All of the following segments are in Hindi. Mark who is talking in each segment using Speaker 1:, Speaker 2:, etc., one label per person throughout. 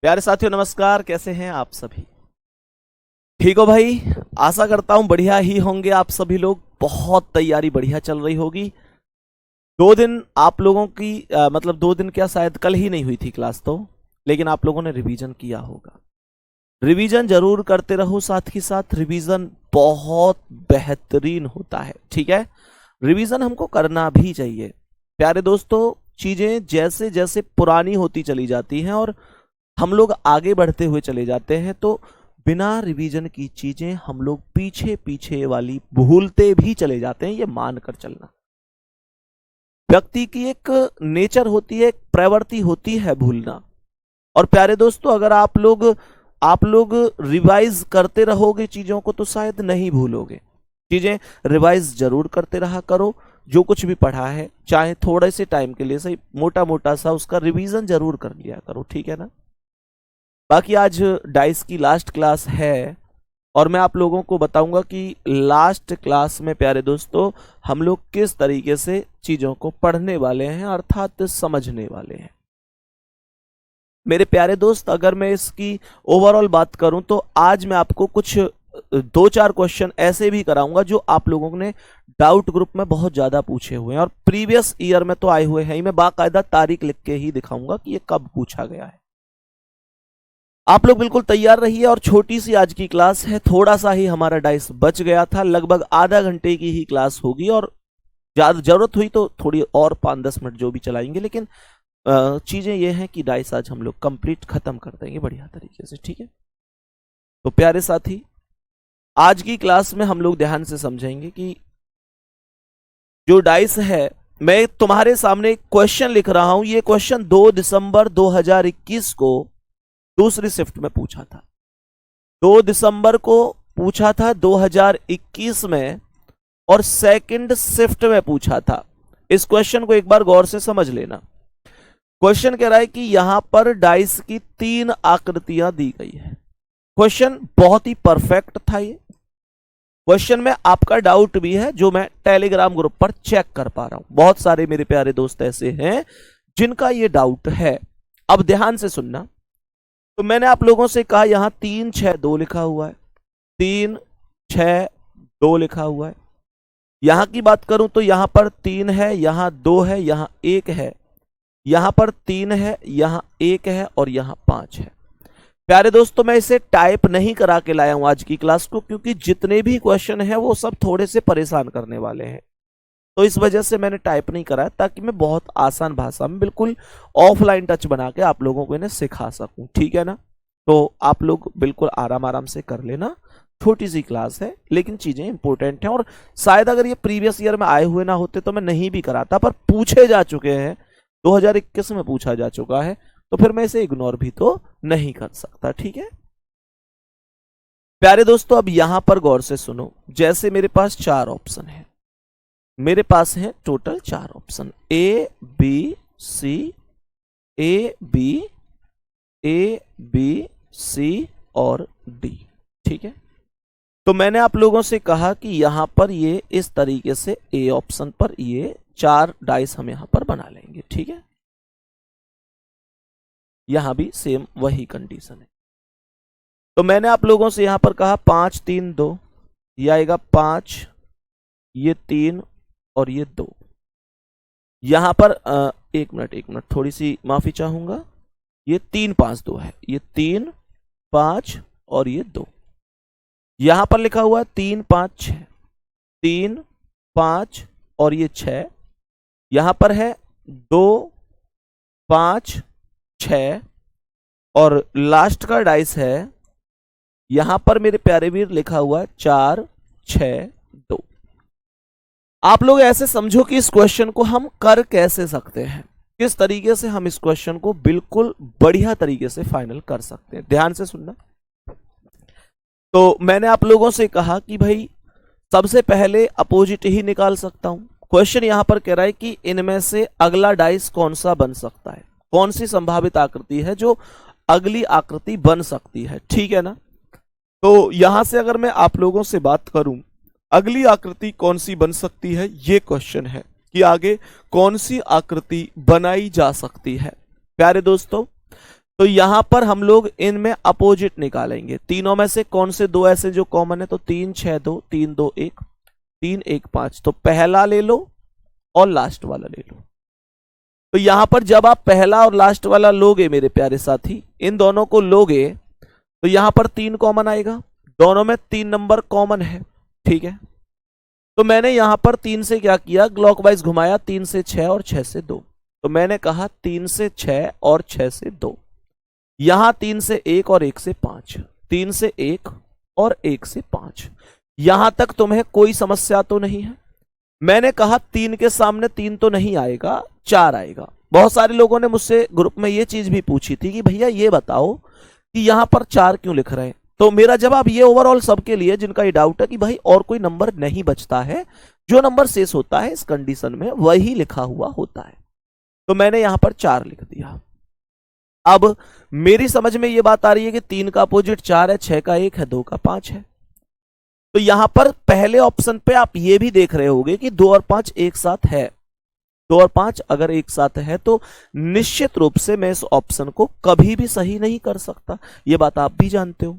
Speaker 1: प्यारे साथियों नमस्कार। कैसे हैं आप सभी? ठीक हो भाई? आशा करता हूं बढ़िया ही होंगे आप सभी लोग। बहुत तैयारी बढ़िया चल रही होगी। 2 दिन आप लोगों की मतलब 2 दिन क्या, शायद कल ही नहीं हुई थी क्लास तो, लेकिन आप लोगों ने रिवीजन किया होगा। रिवीजन जरूर करते रहो, साथ ही साथ रिवीजन बहुत बेहतरीन होता है। ठीक है, रिवीजन हमको करना भी चाहिए। प्यारे दोस्तों, चीजें जैसे जैसे पुरानी होती चली जाती हैं और हम लोग आगे बढ़ते हुए चले जाते हैं, तो बिना रिवीजन की चीजें हम लोग पीछे पीछे वाली भूलते भी चले जाते हैं। ये मानकर चलना, व्यक्ति की एक नेचर होती है, एक प्रवृत्ति होती है भूलना। और प्यारे दोस्तों, अगर आप लोग रिवाइज करते रहोगे चीजों को तो शायद नहीं भूलोगे। चीजें रिवाइज जरूर करते रहा करो। जो कुछ भी पढ़ा है, चाहे थोड़े से टाइम के लिए सही, मोटा मोटा सा उसका रिवीजन जरूर कर लिया करो। ठीक है ना? बाकी आज डाइस की लास्ट क्लास है और मैं आप लोगों को बताऊंगा कि लास्ट क्लास में प्यारे दोस्तों हम लोग किस तरीके से चीजों को पढ़ने वाले हैं, अर्थात समझने वाले हैं। मेरे प्यारे दोस्त, अगर मैं इसकी ओवरऑल बात करूं तो आज मैं आपको कुछ 2-4 क्वेश्चन ऐसे भी कराऊंगा जो आप लोगों ने डाउट ग्रुप में बहुत ज्यादा पूछे हुए हैं और प्रीवियस ईयर में तो आए हुए हैं ही। मैं बाकायदा तारीख लिख के ही दिखाऊंगा कि ये कब पूछा गया है। आप लोग बिल्कुल तैयार रहिए। और छोटी सी आज की क्लास है, थोड़ा सा ही हमारा डाइस बच गया था, लगभग आधा घंटे की ही क्लास होगी और ज्यादा जरूरत हुई तो थोड़ी और 5-10 मिनट जो भी चलाएंगे, लेकिन चीजें ये हैं कि डाइस आज हम लोग कंप्लीट खत्म कर देंगे बढ़िया तरीके से। ठीक है, तो प्यारे साथी, आज की क्लास में हम लोग ध्यान से समझेंगे कि जो डाइस है, मैं तुम्हारे सामने एक क्वेश्चन लिख रहा हूं। ये क्वेश्चन 2 दिसंबर 2021 को दूसरी शिफ्ट में पूछा था। 2 दिसंबर को पूछा था 2021 में और सेकंड शिफ्ट में पूछा था। इस क्वेश्चन को एक बार गौर से समझ लेना। क्वेश्चन कह रहा है कि यहां पर डाइस की 3 आकृतियां दी गई है। क्वेश्चन बहुत ही परफेक्ट था। ये क्वेश्चन में आपका डाउट भी है जो मैं टेलीग्राम ग्रुप पर चेक कर पा रहा हूं। बहुत सारे मेरे प्यारे दोस्त ऐसे हैं जिनका ये डाउट है। अब ध्यान से सुनना। तो मैंने आप लोगों से कहा यहां 3 6 2 लिखा हुआ है, 3 6 2 लिखा हुआ है। यहां की बात करूं तो यहां पर 3 है, यहां 2 है, यहां 1 है, यहां पर 3 है, यहां 1 है और यहां 5 है। प्यारे दोस्तों, मैं इसे टाइप नहीं करा के लाया हूं आज की क्लास को, क्योंकि जितने भी क्वेश्चन हैं वो सब थोड़े से परेशान करने वाले हैं। तो इस वजह से मैंने टाइप नहीं कराया, ताकि मैं बहुत आसान भाषा में बिल्कुल ऑफलाइन टच बना के आप लोगों को इन्हें सिखा सकूं। ठीक है ना? तो आप लोग बिल्कुल आराम आराम से कर लेना। छोटी सी क्लास है लेकिन चीजें इंपॉर्टेंट हैं और शायद अगर ये प्रीवियस ईयर में आए हुए ना होते तो मैं नहीं भी कराता, पर पूछे जा चुके हैं, 2021 में पूछा जा चुका है, तो फिर मैं इसे इग्नोर भी तो नहीं कर सकता। ठीक है प्यारे दोस्तों, अब यहां पर गौर से सुनो। जैसे मेरे पास 4 ऑप्शन है, मेरे पास है total 4 option, A B C, A B C और डी। ठीक है, तो मैंने आप लोगों से कहा कि यहां पर ये इस तरीके से ए ऑप्शन पर ये 4 डाइस हम यहां पर बना लेंगे। ठीक है, यहां भी सेम वही कंडीशन है। तो मैंने आप लोगों से यहां पर कहा 5 3 2, ये आएगा 5, ये 3 और ये 2। यहां पर एक मिनट थोड़ी सी माफी चाहूंगा। ये 3 5 2 है, ये 3 5 और ये 2। यहां पर लिखा हुआ है 3 5 6, 3 5 और ये 6। यहां पर है 2 5 6 और लास्ट का डाइस है यहां पर मेरे प्यारे वीर लिखा हुआ है 4 6 2। आप लोग ऐसे समझो कि इस क्वेश्चन को हम कर कैसे सकते हैं, किस तरीके से हम इस क्वेश्चन को बिल्कुल बढ़िया तरीके से फाइनल कर सकते हैं। ध्यान से सुनना। तो मैंने आप लोगों से कहा कि भाई सबसे पहले अपोजिट ही निकाल सकता हूं। क्वेश्चन यहां पर कह रहा है कि इनमें से अगला डाइस कौन सा बन सकता है, कौन सी संभावित आकृति है जो अगली आकृति बन सकती है। ठीक है ना? तो यहां से अगर मैं आप लोगों से बात करूं अगली आकृति कौन सी बन सकती है, ये क्वेश्चन है कि आगे कौन सी आकृति बनाई जा सकती है। प्यारे दोस्तों, तो यहां पर हम लोग इनमें अपोजिट निकालेंगे। तीनों में से कौन से दो ऐसे जो कॉमन है, तो 3 6 2, 3 2 1, 3 1 5। तो पहला ले लो और लास्ट वाला ले लो। तो यहां पर जब आप पहला और लास्ट वाला लोगे मेरे प्यारे साथी, इन दोनों को लोगे, तो यहां पर 3 कॉमन आएगा, दोनों में 3 नंबर कॉमन है, ठीक है। तो मैंने यहां पर 3 से क्या किया, क्लॉकवाइज घुमाया, 3 से 6 और 6 से 2। तो मैंने कहा 3 से 6 और 6 से 2, यहां 3 से 1 और 1 से 5, 3 से 1 और 1 से 5। यहां तक तुम्हें कोई समस्या तो नहीं है। मैंने कहा 3 के सामने 3 तो नहीं आएगा, 4 आएगा। बहुत सारे लोगों ने मुझसे ग्रुप में ये चीज भी पूछी थी कि भैया ये बताओ कि यहां पर 4 क्यों लिख रहे हैं। तो मेरा जवाब ये ओवरऑल सबके लिए जिनका ये डाउट है कि भाई और कोई नंबर नहीं बचता है, जो नंबर शेष होता है इस कंडीशन में वही लिखा हुआ होता है। तो मैंने यहां पर 4 लिख दिया। अब मेरी समझ में ये बात आ रही है कि 3 का अपोजिट 4 है, 6 का 1 है, 2 का 5 है। तो यहां पर पहले ऑप्शन पे आप ये भी देख रहे होंगे कि 2 और 5 एक साथ है। 2 और 5 अगर एक साथ है तो निश्चित रूप से मैं इस ऑप्शन को कभी भी सही नहीं कर सकता, ये बात आप भी जानते हो।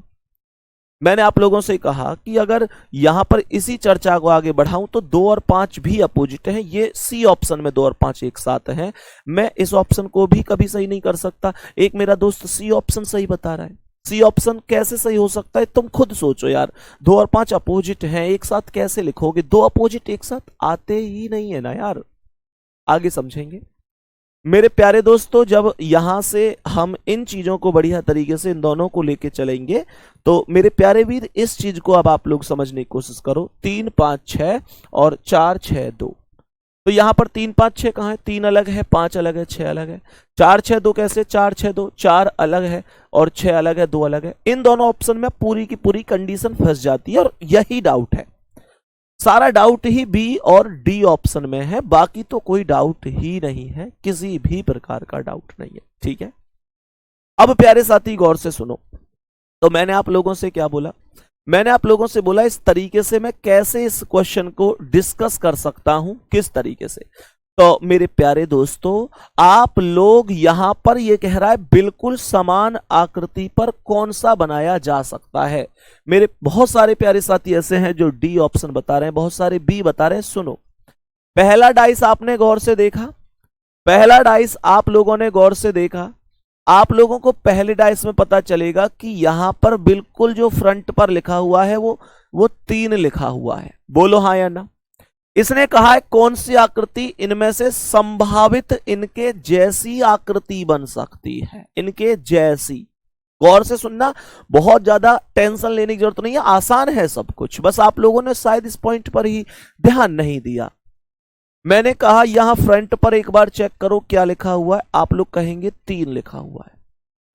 Speaker 1: मैंने आप लोगों से कहा कि अगर यहां पर इसी चर्चा को आगे बढ़ाऊं तो 2 और 5 भी अपोजिट हैं, ये सी ऑप्शन में 2 और 5 एक साथ हैं, मैं इस ऑप्शन को भी कभी सही नहीं कर सकता। एक मेरा दोस्त सी ऑप्शन सही बता रहा है, सी ऑप्शन कैसे सही हो सकता है, तुम खुद सोचो यार। 2 और 5 अपोजिट हैं, एक साथ कैसे लिखोगे, 2 अपोजिट एक साथ आते ही नहीं है ना यार, आगे समझेंगे। मेरे प्यारे दोस्तों, जब यहां से हम इन चीजों को बढ़िया तरीके से इन दोनों को लेके चलेंगे तो मेरे प्यारे वीर इस चीज को अब आप लोग समझने की कोशिश करो। 3 5 6 और 4 6 2। तो यहां पर 3 5 6 कहां है, 3 अलग है, 5 अलग है, 6 अलग है। 4 6 2 कैसे, 4 6 2, 4 अलग है और 6 अलग है, 2 अलग है। इन दोनों ऑप्शन में पूरी की पूरी कंडीशन फंस जाती है और यही डाउट है। सारा डाउट ही बी और डी ऑप्शन में है, बाकी तो कोई डाउट ही नहीं है, किसी भी प्रकार का डाउट नहीं है, ठीक है। अब प्यारे साथी गौर से सुनो, तो मैंने आप लोगों से क्या बोला, मैंने आप लोगों से बोला इस तरीके से मैं कैसे इस क्वेश्चन को डिस्कस कर सकता हूं, किस तरीके से। तो मेरे प्यारे दोस्तों, आप लोग यहां पर ये कह रहा है बिल्कुल समान आकृति पर कौन सा बनाया जा सकता है। मेरे बहुत सारे प्यारे साथी ऐसे हैं जो डी ऑप्शन बता रहे हैं, बहुत सारे बी बता रहे हैं। सुनो, पहला डाइस आपने गौर से देखा, पहला डाइस आप लोगों ने गौर से देखा, आप लोगों को पहले डाइस में पता चलेगा कि यहां पर बिल्कुल जो फ्रंट पर लिखा हुआ है वो 3 लिखा हुआ है। बोलो हाँ या ना। इसने कहा है कौन सी आकृति इनमें से संभावित इनके जैसी आकृति बन सकती है, इनके जैसी। गौर से सुनना, बहुत ज्यादा टेंशन लेने की जरूरत नहीं है, आसान है सब कुछ, बस आप लोगों ने शायद इस पॉइंट पर ही ध्यान नहीं दिया। मैंने कहा यहां फ्रंट पर एक बार चेक करो क्या लिखा हुआ है, आप लोग कहेंगे 3 लिखा हुआ है।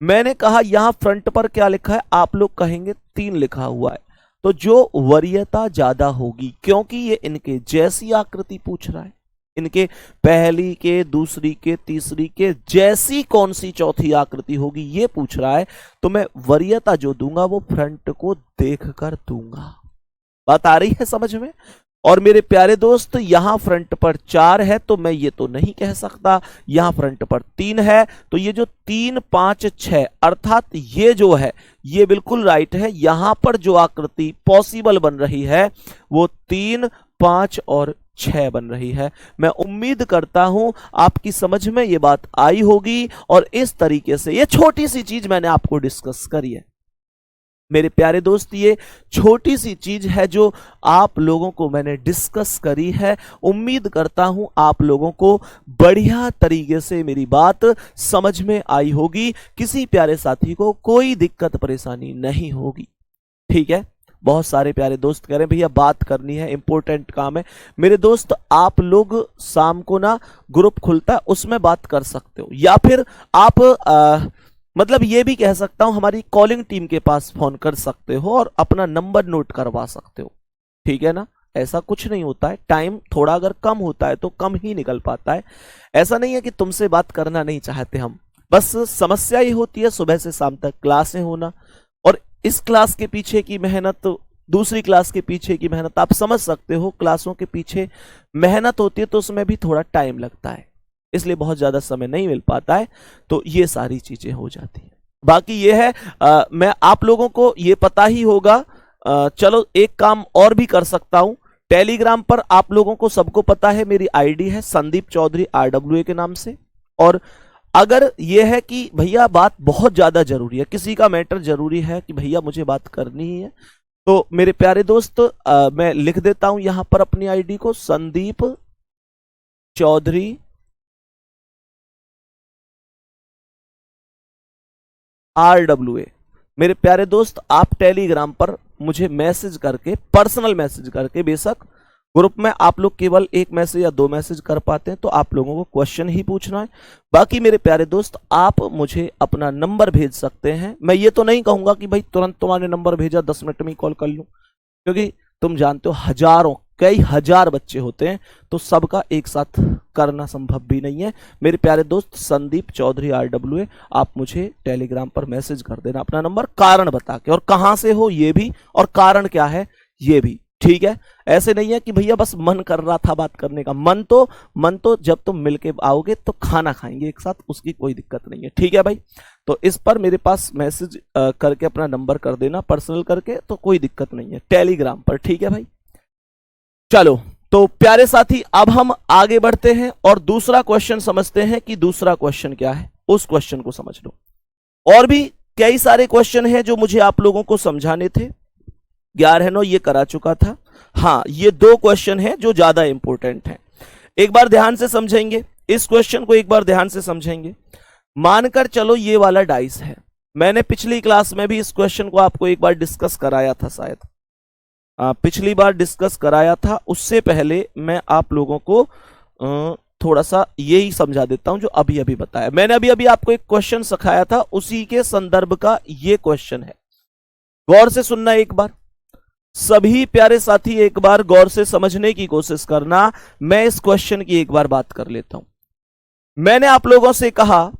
Speaker 1: मैंने कहा यहां फ्रंट पर क्या लिखा है, आप लोग कहेंगे 3 लिखा हुआ है। तो जो वरीयता ज्यादा होगी, क्योंकि ये इनके जैसी आकृति पूछ रहा है, इनके पहली के, दूसरी के, तीसरी के जैसी कौन सी चौथी आकृति होगी ये पूछ रहा है, तो मैं वरीयता जो दूंगा वो फ्रंट को देखकर दूंगा। बात आ रही है समझ में। और मेरे प्यारे दोस्त, यहां फ्रंट पर 4 है तो मैं ये तो नहीं कह सकता, यहां फ्रंट पर 3 है, तो ये जो 3 5 6 अर्थात ये जो है ये बिल्कुल राइट है। यहां पर जो आकृति पॉसिबल बन रही है वो 3 5 और 6 बन रही है। मैं उम्मीद करता हूं आपकी समझ में ये बात आई होगी और इस तरीके से ये छोटी सी चीज मैंने आपको डिस्कस करी है। मेरे प्यारे दोस्त, ये छोटी सी चीज है जो आप लोगों को मैंने डिस्कस करी है। उम्मीद करता हूं आप लोगों को बढ़िया तरीके से मेरी बात समझ में आई होगी, किसी प्यारे साथी को कोई दिक्कत परेशानी नहीं होगी, ठीक है। बहुत सारे प्यारे दोस्त कह रहे हैं भैया बात करनी है, इंपॉर्टेंट काम है। मेरे दोस्त, आप लोग शाम को ना ग्रुप खुलता है उसमें बात कर सकते हो, या फिर आप मतलब ये भी कह सकता हूं हमारी कॉलिंग टीम के पास फोन कर सकते हो और अपना नंबर नोट करवा सकते हो, ठीक है ना। ऐसा कुछ नहीं होता है, टाइम थोड़ा अगर कम होता है तो कम ही निकल पाता है। ऐसा नहीं है कि तुमसे बात करना नहीं चाहते हम, बस समस्या ये होती है सुबह से शाम तक क्लासें होना, और इस क्लास के पीछे की मेहनत, दूसरी क्लास के पीछे की मेहनत, आप समझ सकते हो। क्लासों के पीछे मेहनत होती है तो उसमें भी थोड़ा टाइम लगता है, इसलिए बहुत ज्यादा समय नहीं मिल पाता है, तो ये सारी चीजें हो जाती है। बाकी ये है मैं आप लोगों को ये पता ही होगा, चलो एक काम और भी कर सकता हूं। टेलीग्राम पर आप लोगों को सबको पता है मेरी आईडी है संदीप चौधरी RWA के नाम से। और अगर यह है कि भैया बात बहुत ज्यादा जरूरी है, किसी का मैटर जरूरी है कि भैया मुझे बात करनी ही है, तो मेरे प्यारे दोस्त मैं लिख देता हूं यहां पर अपनी आईडी को, संदीप चौधरी RWA। मेरे प्यारे दोस्त आप टेलीग्राम पर मुझे मैसेज करके, पर्सनल मैसेज करके, बेशक ग्रुप में आप लोग केवल एक मैसेज या 2 मैसेज कर पाते हैं, तो आप लोगों को क्वेश्चन ही पूछना है। बाकी मेरे प्यारे दोस्त आप मुझे अपना नंबर भेज सकते हैं। मैं ये तो नहीं कहूंगा कि भाई तुरंत तुम्हारे नंबर भेजा 10 मिनट में ही कॉल कर लूं, क्योंकि तुम जानते हो हजारों कई हजार बच्चे होते हैं, तो सबका एक साथ करना संभव भी नहीं है। मेरे प्यारे दोस्त संदीप चौधरी RWA, आप मुझे टेलीग्राम पर मैसेज कर देना अपना नंबर, कारण बता के, और कहां से हो ये भी, और कारण क्या है ये भी, ठीक है। ऐसे नहीं है कि भैया बस मन कर रहा था बात करने का, मन तो जब तुम मिलके आओगे तो खाना खाएंगे एक साथ, उसकी कोई दिक्कत नहीं है, ठीक है भाई। तो इस पर मेरे पास मैसेज करके अपना नंबर कर देना पर्सनल करके, तो कोई दिक्कत नहीं है टेलीग्राम पर, ठीक है भाई। चलो तो प्यारे साथी अब हम आगे बढ़ते हैं और दूसरा क्वेश्चन समझते हैं कि दूसरा क्वेश्चन क्या है, उस क्वेश्चन को समझ लो। और भी कई सारे क्वेश्चन हैं जो मुझे आप लोगों को समझाने थे, 11 ये करा चुका था। हाँ, ये 2 क्वेश्चन हैं जो ज्यादा इंपॉर्टेंट हैं, एक बार ध्यान से समझेंगे इस क्वेश्चन को, एक बार ध्यान से समझेंगे। मानकर चलो ये वाला डाइस है, मैंने पिछली क्लास में भी इस क्वेश्चन को आपको एक बार डिस्कस कराया था, शायद पिछली बार डिस्कस कराया था। उससे पहले मैं आप लोगों को थोड़ा सा यही समझा देता हूं जो अभी अभी बताया मैंने। अभी आपको एक क्वेश्चन सिखाया था, उसी के संदर्भ का ये क्वेश्चन है, गौर से सुनना एक बार। सभी प्यारे साथी एक बार गौर से समझने की कोशिश करना। मैं इस क्वेश्चन की एक बार बात कर लेता हूं। मैंने आप लोगों से कहा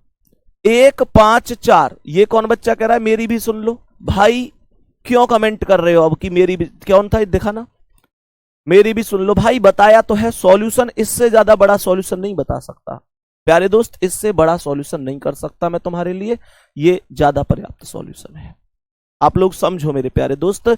Speaker 1: 1 5 4, ये कौन बच्चा कह रहा है मेरी भी सुन लो भाई, क्यों कमेंट कर रहे हो अब कि मेरी भी, कौन था दिखा ना, मेरी भी सुन लो भाई। बताया तो है सॉल्यूशन, इससे ज्यादा बड़ा सॉल्यूशन नहीं बता सकता प्यारे दोस्त, इससे बड़ा सॉल्यूशन नहीं कर सकता मैं तुम्हारे लिए, ये ज्यादा पर्याप्त सॉल्यूशन है। आप लोग समझो मेरे प्यारे दोस्त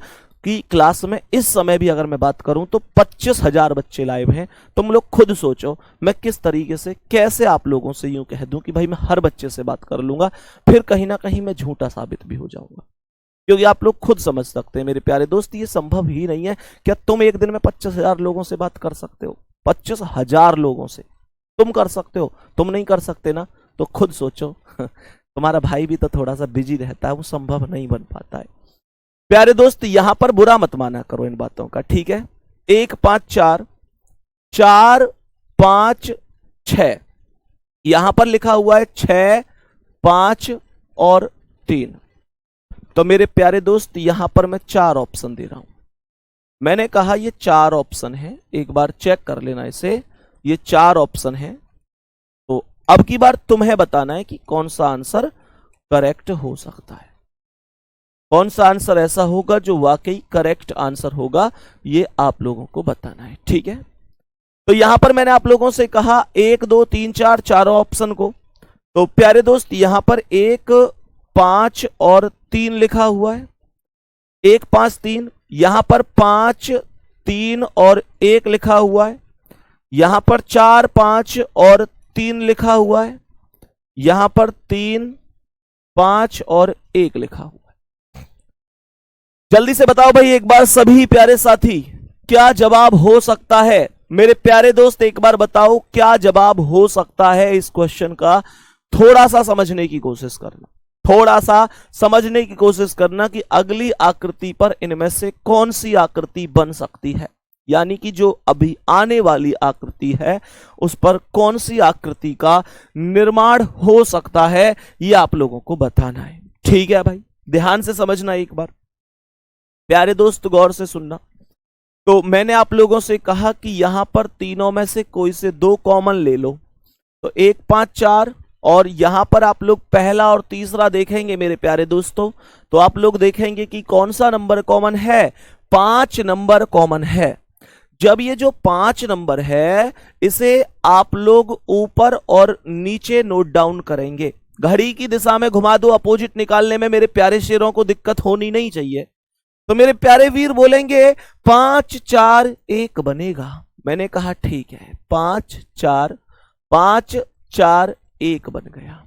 Speaker 1: कि क्लास में इस समय भी अगर मैं बात करूं तो 25,000 बच्चे लाइव हैं। तुम लोग खुद सोचो मैं किस तरीके से, कैसे आप लोगों से यूं कह दूं कि भाई मैं हर बच्चे से बात कर लूंगा, फिर कहीं ना कहीं मैं झूठा साबित भी हो जाऊंगा, क्योंकि आप लोग खुद समझ सकते हैं मेरे प्यारे दोस्त, ये संभव ही नहीं है। क्या तुम एक दिन में 25,000 लोगों से बात कर सकते हो? 25,000 लोगों से तुम कर सकते हो? तुम नहीं कर सकते ना, तो खुद सोचो तुम्हारा भाई भी तो थोड़ा सा बिजी रहता है, वो संभव नहीं बन पाता है। प्यारे दोस्त यहां पर बुरा मत माना करो इन बातों का, ठीक है। 1 5 4 4 5 6, यहां पर लिखा हुआ है 6 5 और 3, तो मेरे प्यारे दोस्त यहां पर मैं 4 ऑप्शन दे रहा हूं। मैंने कहा ये 4 ऑप्शन है, एक बार चेक कर लेना इसे, ये 4 ऑप्शन है। तो अब की बार तुम्हें बताना है कि कौन सा आंसर करेक्ट हो सकता है, कौन सा आंसर ऐसा होगा जो वाकई करेक्ट आंसर होगा, ये आप लोगों को बताना है, ठीक है। तो यहां पर मैंने आप लोगों से कहा 1 2 3 4 चारों ऑप्शन को, तो प्यारे दोस्त यहां पर 1 5 और 3 लिखा हुआ है, 1 5 3, यहां पर 5 3 और 1 लिखा हुआ है, यहां पर 4 5 और 3 लिखा हुआ है, यहां पर 3 5 और 1 लिखा हुआ है। जल्दी से बताओ भाई एक बार सभी प्यारे साथी, क्या जवाब हो सकता है? मेरे प्यारे दोस्त एक बार बताओ क्या जवाब हो सकता है इस क्वेश्चन का। थोड़ा सा समझने की कोशिश करना, थोड़ा सा समझने की कोशिश करना कि अगली आकृति पर इनमें से कौन सी आकृति बन सकती है, यानी कि जो अभी आने वाली आकृति है उस पर कौन सी आकृति का निर्माण हो सकता है, ये आप लोगों को बताना है, ठीक है भाई। ध्यान से समझना एक बार प्यारे दोस्त, गौर से सुनना। तो मैंने आप लोगों से कहा कि यहां पर तीनों में से कोई से 2 कॉमन ले लो, तो 1 5 4, और यहां पर आप लोग पहला और तीसरा देखेंगे मेरे प्यारे दोस्तों, तो आप लोग देखेंगे कि कौन सा नंबर कॉमन है, 5 नंबर कॉमन है। जब ये जो 5 नंबर है इसे आप लोग ऊपर और नीचे नोट डाउन करेंगे, घड़ी की दिशा में घुमा दो, अपोजिट निकालने में मेरे प्यारे शेरों को दिक्कत होनी नहीं चाहिए। तो मेरे प्यारे वीर बोलेंगे 5 4 1 बनेगा। मैंने कहा ठीक है, 5 4 1 बन गया।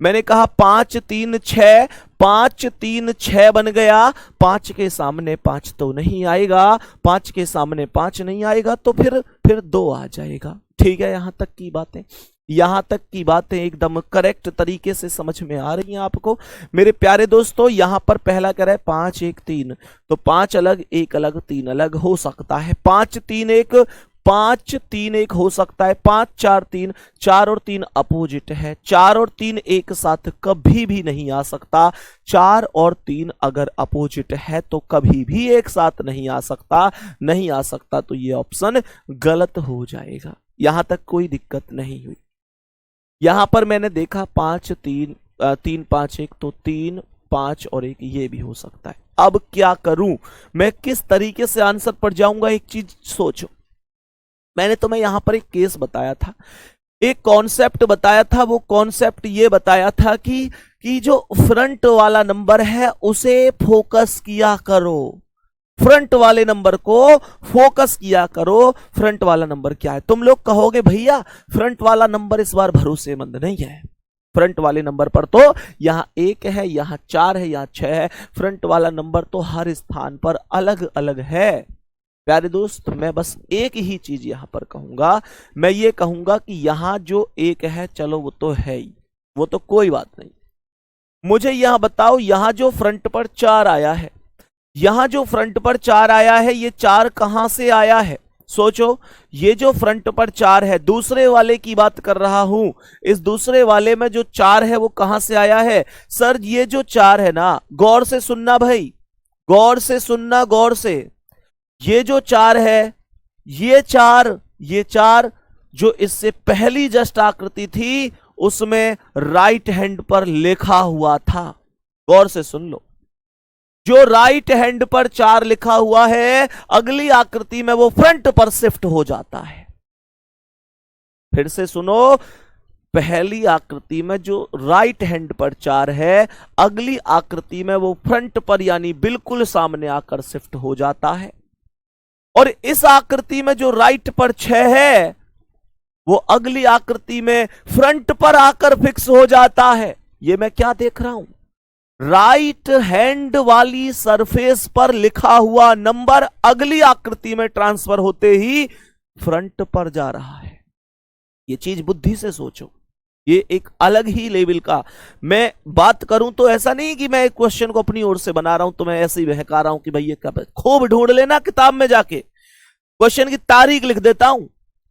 Speaker 1: मैंने कहा 5 3 6, 5 3 6 बन गया। 5 के सामने 5 तो नहीं आएगा, 5 के सामने 5 नहीं आएगा तो फिर 2 आ जाएगा। ठीक है, यहां तक की बातें, यहां तक की बातें एकदम करेक्ट तरीके से समझ में आ रही हैं आपको मेरे प्यारे दोस्तों। यहां पर पहला कह रहा है 5 1 3, तो 5 अलग 1 अलग 3 अलग हो सकता है। 5 3 1 हो सकता है। 5 4 3, 4 और 3 अपोजिट है। 4 और 3 एक साथ कभी भी नहीं आ सकता। 4 और 3 अगर अपोजिट है तो कभी भी एक साथ नहीं आ सकता, नहीं आ सकता तो ये ऑप्शन गलत हो जाएगा। यहां तक कोई दिक्कत नहीं हुई। यहां पर मैंने देखा 5 3 3 5 1, तो 3 5 और 1 ये भी हो सकता है। अब क्या करूं मैं, किस तरीके से आंसर पर जाऊंगा, एक चीज सोचो। मैंने तुम्हें यहां पर एक केस बताया था, एक कॉन्सेप्ट बताया था। वो कॉन्सेप्ट ये बताया था कि जो फ्रंट वाला नंबर है उसे फोकस किया करो, फ्रंट वाले नंबर को फोकस किया करो। फ्रंट वाला नंबर क्या है? तुम लोग कहोगे भैया फ्रंट वाला नंबर इस बार भरोसेमंद नहीं है। फ्रंट वाले नंबर पर तो यहां 1 है, यहां 4 है, यहां 6 है। फ्रंट वाला नंबर तो हर स्थान पर अलग अलग है। प्यारे दोस्त, मैं बस एक ही चीज यहां पर कहूंगा, मैं ये कहूंगा कि यहां जो 1 है चलो वो तो है ही, वो तो कोई बात नहीं। मुझे यहां बताओ, यहां जो फ्रंट पर 4 आया है, यहां जो फ्रंट पर 4 आया है, ये 4 कहां से आया है? सोचो, ये जो फ्रंट पर 4 है, दूसरे वाले की बात कर रहा हूं, इस दूसरे वाले में जो 4 है वो कहां से आया है? सर ये जो 4 है ना, गौर से सुनना भाई, गौर से सुनना, गौर से। ये जो 4 है, ये 4 जो इससे पहली जस्ट आकृति थी उसमें राइट हैंड पर लिखा हुआ था। गौर से सुन लो, जो राइट हैंड पर 4 लिखा हुआ है, अगली आकृति में वो फ्रंट पर शिफ्ट हो जाता है। फिर से सुनो, पहली आकृति में जो राइट हैंड पर 4 है, अगली आकृति में वो फ्रंट पर यानी बिल्कुल सामने आकर शिफ्ट हो जाता है। और इस आकृति में जो राइट पर 6 है, वो अगली आकृति में फ्रंट पर आकर फिक्स हो जाता है। ये मैं क्या देख रहा हूं? राइट हैंड वाली सरफेस पर लिखा हुआ नंबर अगली आकृति में ट्रांसफर होते ही फ्रंट पर जा रहा है। ये चीज बुद्धि से सोचो, ये एक अलग ही लेवल का। मैं बात करूं तो ऐसा नहीं कि मैं एक क्वेश्चन को अपनी ओर से बना रहा हूं, तो मैं ऐसे ही बहका रहा हूं कि भाई ये क्या। खूब ढूंढ लेना किताब में जाके, क्वेश्चन की तारीख लिख देता हूं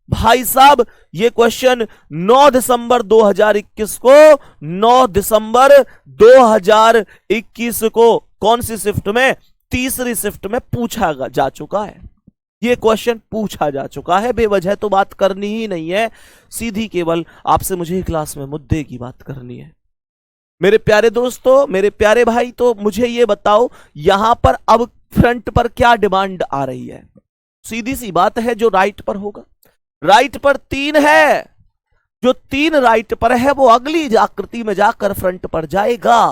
Speaker 1: भाई साहब। ये क्वेश्चन 9 दिसंबर 2021 को, 9 दिसंबर 2021 को कौन सी शिफ्ट में? तीसरी शिफ्ट में पूछा जा चुका है। ये क्वेश्चन पूछा जा चुका है, बेवजह तो बात करनी ही नहीं है, सीधी केवल आपसे मुझे क्लास में मुद्दे की बात करनी है। मेरे प्यारे दोस्तों, मेरे प्यारे भाई, तो मुझे ये बताओ यहां पर अब फ्रंट पर क्या डिमांड आ रही है? सीधी सी बात है, जो राइट पर होगा। राइट पर 3 है, जो 3 राइट पर है वो अगली आकृति में जाकर फ्रंट पर जाएगा,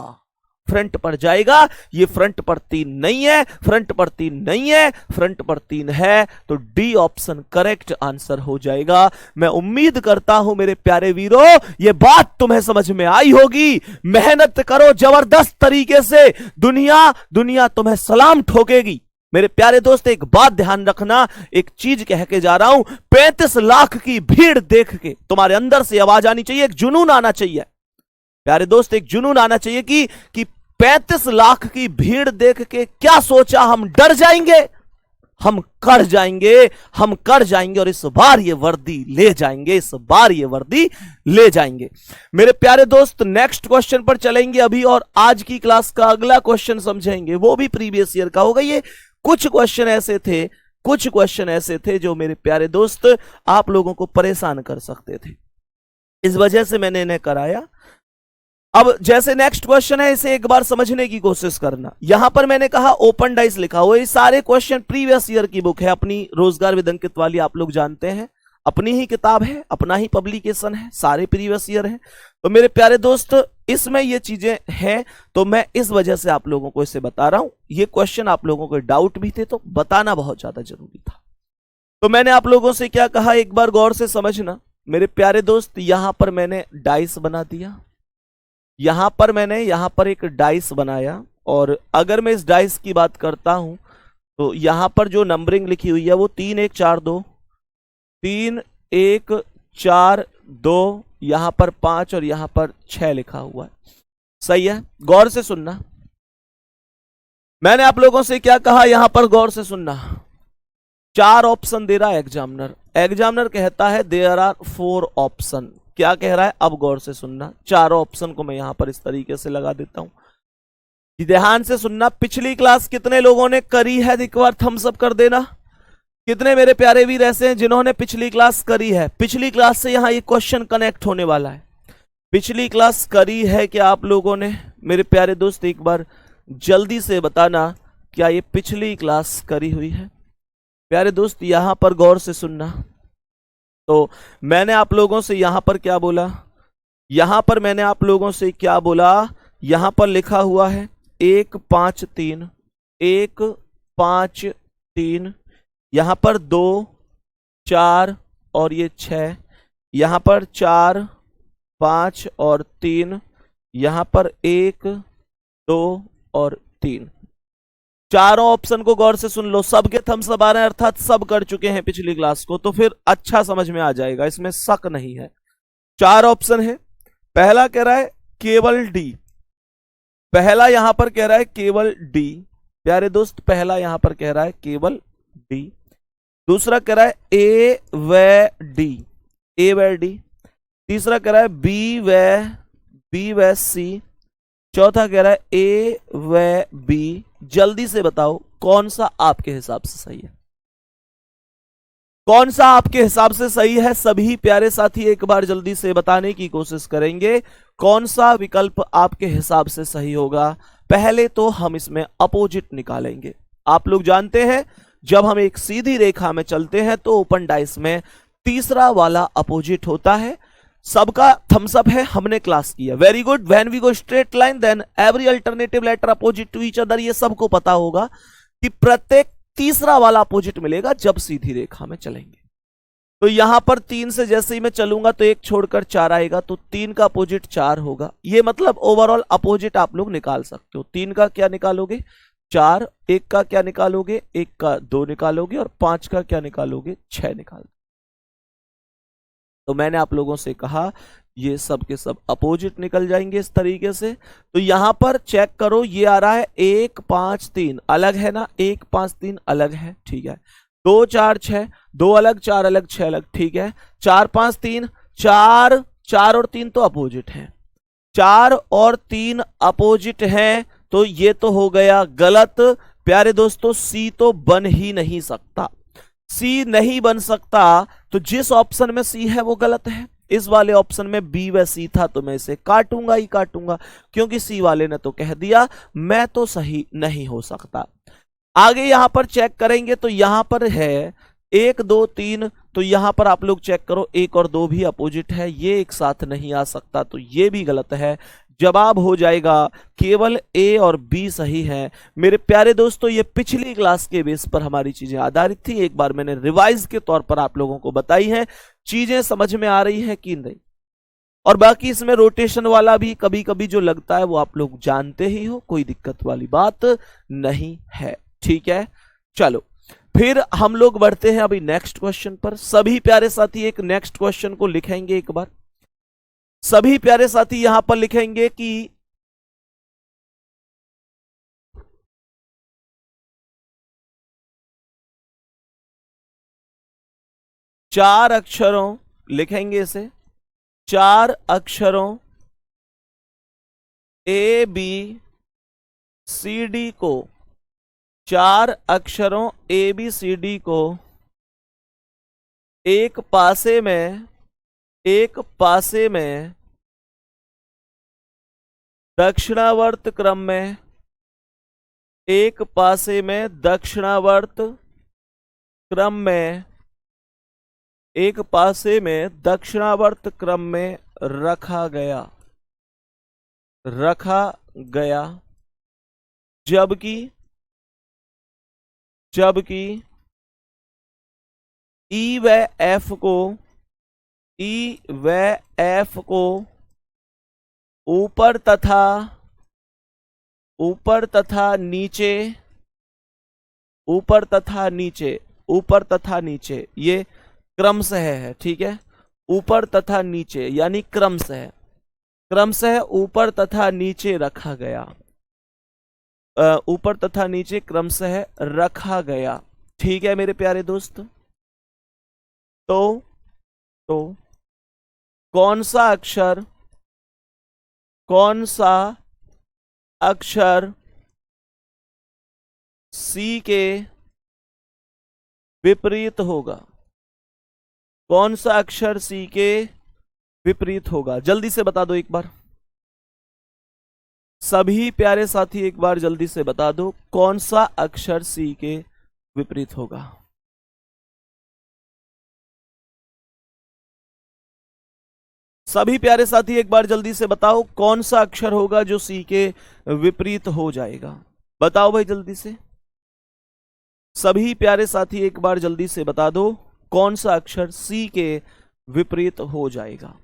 Speaker 1: फ्रंट पर जाएगा। ये फ्रंट पर 3 नहीं है, फ्रंट पर 3 नहीं है, फ्रंट पर 3 है, तो डी ऑप्शन करेक्ट आंसर हो जाएगा। मैं उम्मीद करता हूं मेरे प्यारे वीरों, ये बात तुम्हें समझ में आई होगी। मेहनत करो जबरदस्त तरीके से, दुनिया तुम्हें सलाम ठोकेगी। मेरे प्यारे दोस्त, एक बात ध्यान रखना, एक चीज कह के जा रहा हूं, 35 लाख की भीड़ देख के तुम्हारे अंदर से आवाज आनी चाहिए, एक जुनून आना चाहिए। प्यारे दोस्त, एक जुनून आना चाहिए कि 35 लाख की भीड़ देख के क्या सोचा, हम डर जाएंगे? हम कर जाएंगे, हम कर जाएंगे और इस बार ये वर्दी ले जाएंगे, इस बार ये वर्दी ले जाएंगे। मेरे प्यारे दोस्त, नेक्स्ट क्वेश्चन पर चलेंगे अभी, और आज की क्लास का अगला क्वेश्चन समझेंगे, वो भी प्रीवियस ईयर का होगा। ये कुछ क्वेश्चन ऐसे थे जो मेरे प्यारे दोस्त आप लोगों को परेशान कर सकते थे, इस वजह से मैंने इन्हें कराया। अब जैसे नेक्स्ट क्वेश्चन है, इसे एक बार समझने की कोशिश करना। यहां पर मैंने कहा ओपन डाइस लिखा हुआ, ये सारे क्वेश्चन प्रीवियस ईयर की बुक है अपनी, रोजगार विद अंकित वाली, आप लोग जानते हैं, अपनी ही किताब है, अपना ही पब्लिकेशन है, सारे प्रीवियस ईयर है। तो मेरे प्यारे दोस्त, इसमें ये चीजें हैं, तो मैं इस वजह से आप लोगों को इसे बता रहा हूं। ये क्वेश्चन आप लोगों को डाउट भी थे, तो बताना बहुत ज्यादा जरूरी था। तो मैंने आप लोगों से क्या कहा, एक बार गौर से समझना मेरे प्यारे दोस्त। यहां पर मैंने डाइस बना दिया, यहां पर एक डाइस बनाया, और अगर मैं इस डाइस की बात करता हूं तो यहां पर जो नंबरिंग लिखी हुई है वो 3 1 4 2, 3 1 4 2, यहां पर 5 और यहां पर 6 लिखा हुआ है। सही है, गौर से सुनना। मैंने आप लोगों से क्या कहा, यहां पर गौर से सुनना। 4 ऑप्शन दे रहा है एग्जामिनर, एग्जामिनर कहता है देयर आर 4 ऑप्शन। क्या कह रहा है, अब गौर से सुनना। चारों ऑप्शन को मैं यहां पर इस तरीके से लगा देता हूं, ध्यान से सुनना। पिछली क्लास कितने लोगों ने करी है, एक बार थम्स अप कर देना। कितने मेरे प्यारे वीर ऐसे हैं जिन्होंने पिछली क्लास करी है? पिछली क्लास से यहां ये क्वेश्चन कनेक्ट होने वाला है। पिछली क्लास करी है क्या आप लोगों ने? मेरे प्यारे दोस्त एक बार जल्दी से बताना, क्या ये पिछली क्लास करी हुई है? प्यारे दोस्त यहां पर गौर से सुनना। तो मैंने आप लोगों से यहां पर क्या बोला, यहां पर मैंने आप लोगों से क्या बोला, यहां पर लिखा हुआ है 1 5 3, 1 5 3, यहां पर 2 4 और ये 6, यहां पर 4 5 और 3, यहां पर 1 2 और 3। चारों ऑप्शन को गौर से सुन लो, सबके थम्स अप आ रहे हैं, अर्थात सब कर चुके हैं पिछली क्लास को, तो फिर अच्छा समझ में आ जाएगा, इसमें शक नहीं है। 4 ऑप्शन है। पहला कह रहा है केवल डी, पहला यहां पर कह रहा है केवल डी, प्यारे दोस्त पहला यहां पर कह रहा है केवल डी। दूसरा कह रहा है ए व डी, ए व डी। तीसरा कह रहा है बी व सी। चौथा कह रहा है ए व बी। जल्दी से बताओ कौन सा आपके हिसाब से सही है, कौन सा आपके हिसाब से सही है? सभी प्यारे साथी एक बार जल्दी से बताने की कोशिश करेंगे कौन सा विकल्प आपके हिसाब से सही होगा। पहले तो हम इसमें अपोजिट निकालेंगे। आप लोग जानते हैं जब हम एक सीधी रेखा में चलते हैं तो ओपन डाइस में तीसरा वाला अपोजिट होता है। सबका थम्स अप है, हमने क्लास किया, very good. When we go straight line then every alternative letter opposite to each other. ये सबको पता होगा कि प्रत्येक तीसरा वाला अपोजिट मिलेगा जब सीधी रेखा में चलेंगे। तो यहां पर 3 से जैसे ही मैं चलूंगा तो 1 छोड़कर 4 आएगा, तो 3 का अपोजिट 4 होगा। ये मतलब ओवरऑल अपोजिट आप लोग निकाल सकते हो। 3 का क्या निकालोगे? 4। 1 का क्या निकालोगे? 1 का 2 निकालोगे, और 5 का क्या निकालोगे? 6 निकालोगे। तो मैंने आप लोगों से कहा ये सब के सब अपोजिट निकल जाएंगे इस तरीके से। तो यहां पर चेक करो, ये आ रहा है 1 5 3 अलग है ना, 1 5 3 अलग है, ठीक है। 2 4 6, 2 अलग, 4 अलग, 6 अलग, ठीक है। 4 5 3, 4 4 और 3 तो अपोजिट हैं, 4 और 3 अपोजिट हैं, तो ये तो हो गया गलत। प्यारे दोस्तों सी तो बन ही नहीं सकता, सी नहीं बन सकता। तो जिस ऑप्शन में सी है वो गलत है। इस वाले ऑप्शन में बी व सी था, तो मैं इसे काटूंगा ही काटूंगा, क्योंकि सी वाले ने तो कह दिया मैं तो सही नहीं हो सकता। आगे यहां पर चेक करेंगे तो यहां पर है 1 2 3, तो यहां पर आप लोग चेक करो 1 और 2 भी अपोजिट है, ये एक साथ नहीं आ सकता, तो ये भी गलत है। जवाब हो जाएगा केवल ए और बी सही है। मेरे प्यारे दोस्तों ये पिछली क्लास के बेस पर हमारी चीजें आधारित थी, एक बार मैंने रिवाइज के तौर पर आप लोगों को बताई हैं। चीजें समझ में आ रही हैं कि नहीं? और बाकी इसमें रोटेशन वाला भी कभी कभी जो लगता है वो आप लोग जानते ही हो, कोई दिक्कत वाली बात नहीं है, ठीक है। चलो फिर हम लोग बढ़ते हैं अभी नेक्स्ट क्वेश्चन पर। सभी प्यारे साथी एक नेक्स्ट क्वेश्चन को लिखेंगे एक बार, सभी प्यारे साथी यहां पर लिखेंगे कि चार अक्षरों, लिखेंगे इसे 4 अक्षरों ए बी सी डी को, 4 अक्षरों ए बी सी डी को एक पासे में दक्षिणावर्त क्रम में एक पासे में दक्षिणावर्त क्रम में एक पासे में दक्षिणावर्त क्रम में रखा गया जबकि ई व एफ को ऊपर तथा नीचे ये क्रमशः है, ठीक है। ऊपर तथा नीचे यानी क्रमशः ऊपर तथा नीचे रखा गया, ऊपर तथा नीचे क्रमशः रखा गया, ठीक है मेरे प्यारे दोस्त। तो कौन सा अक्षर सी के विपरीत होगा? कौन सा अक्षर सी के विपरीत होगा? जल्दी से बता दो एक बार, सभी प्यारे साथी एक बार जल्दी से बता दो कौन सा अक्षर सी के विपरीत होगा। सभी प्यारे साथी एक बार जल्दी से बताओ कौन सा अक्षर होगा जो सी के विपरीत हो जाएगा। बताओ भाई जल्दी से, सभी प्यारे साथी एक बार जल्दी से बता दो कौन सा अक्षर सी के विपरीत हो जाएगा।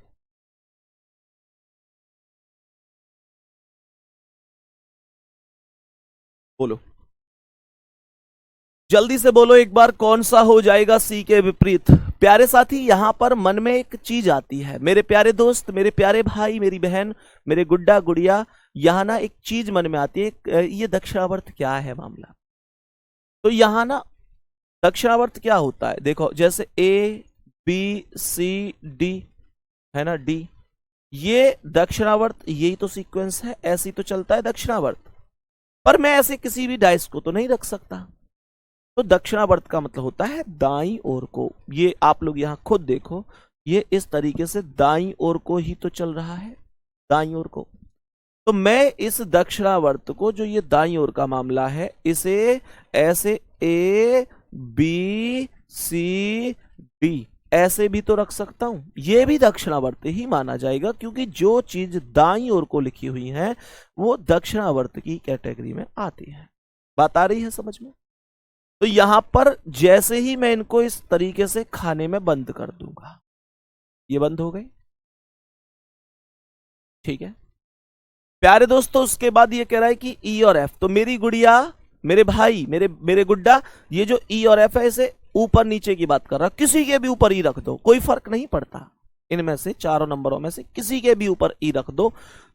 Speaker 1: बोलो जल्दी से बोलो एक बार, कौन सा हो जाएगा सी के विपरीत। प्यारे साथी यहां पर मन में एक चीज आती है, मेरे प्यारे दोस्त, मेरे प्यारे भाई, मेरी बहन, मेरे गुड्डा गुड़िया, यहां ना एक चीज मन में आती है, ये दक्षिणावर्त क्या है मामला। तो यहां ना दक्षिणावर्त क्या होता है, देखो जैसे ए बी सी डी है ना, डी, ये दक्षिणावर्त, यही तो सीक्वेंस है, ऐसे ही तो चलता है दक्षिणावर्त। पर मैं ऐसे किसी भी डाइस को तो नहीं रख सकता। तो दक्षिणावर्त का मतलब होता है दाईं ओर को। ये आप लोग यहां खुद देखो, ये इस तरीके से दाईं ओर को ही तो चल रहा है, दाईं ओर को। तो मैं इस दक्षिणावर्त को, जो ये दाईं ओर का मामला है, इसे ऐसे ए बी सी डी ऐसे भी तो रख सकता हूं। ये भी दक्षिणावर्त ही माना जाएगा, क्योंकि जो चीज दाईं ओर को लिखी हुई है वो दक्षिणावर्त की कैटेगरी में आती है। बात आ रही है समझ में? तो यहां पर जैसे ही मैं इनको इस तरीके से खाने में बंद कर दूंगा, ये बंद हो गई, ठीक है प्यारे दोस्तों। उसके बाद ये कह रहा है कि ई और एफ, तो मेरी गुड़िया, मेरे भाई, मेरे गुड्डा, ये जो ई और एफ है इसे ऊपर नीचे की बात कर रहा, किसी के भी ऊपर ई रख दो, कोई फर्क नहीं पड़ता, इनमें से चारों नंबरों में से किसी के भी ऊपर ई रख दो।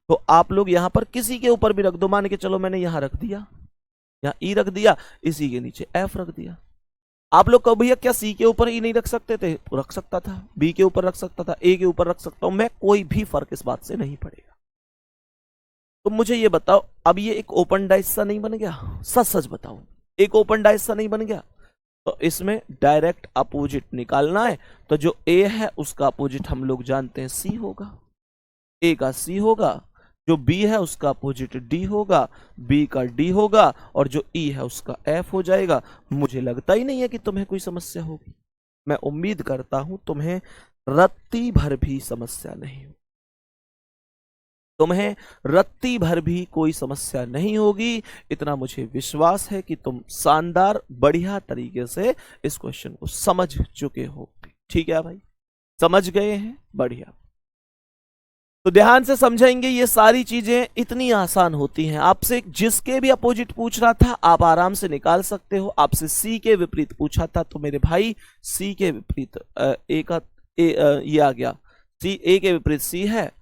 Speaker 1: तो आप लोग यहां पर किसी के ऊपर भी रख दो, मान के चलो मैंने यहां रख दिया, यहां ई रख दिया, इसी के नीचे एफ रख दिया। आप लोग कभी भैया क्या सी के ऊपर ई नहीं रख सकते थे? रख सकता था, बी के ऊपर रख सकता था, ए के ऊपर रख सकता हूं मैं, कोई भी फर्क इस बात से नहीं पड़ेगा। तो मुझे ये बताओ, अब ये एक ओपन डाइस सा नहीं बन गया? सच सच बताओ, एक ओपन डाइस सा नहीं बन गया? तो इसमें डायरेक्ट अपोजिट निकालना है, तो जो ए है उसका अपोजिट हम लोग जानते हैं सी होगा, ए का सी होगा, जो बी है उसका अपोजिट डी होगा, बी का डी होगा, और जो ई है उसका एफ हो जाएगा। मुझे लगता ही नहीं है कि तुम्हें कोई समस्या होगी। मैं उम्मीद करता हूं तुम्हें रत्ती भर भी समस्या नहीं होगी, तुम्हें रत्ती भर भी कोई समस्या नहीं होगी। इतना मुझे विश्वास है कि तुम शानदार बढ़िया तरीके से इस क्वेश्चन को समझ चुके हो। ठीक है भाई, समझ गए हैं, बढ़िया। तो ध्यान से समझेंगे, ये सारी चीजें इतनी आसान होती हैं। आपसे जिसके भी अपोजिट पूछ रहा था आप आराम से निकाल सकते हो। आपसे सी के विपरीत पूछा था तो मेरे भाई सी के विपरीत ये आ गया, सी ए के विपरीत सी है,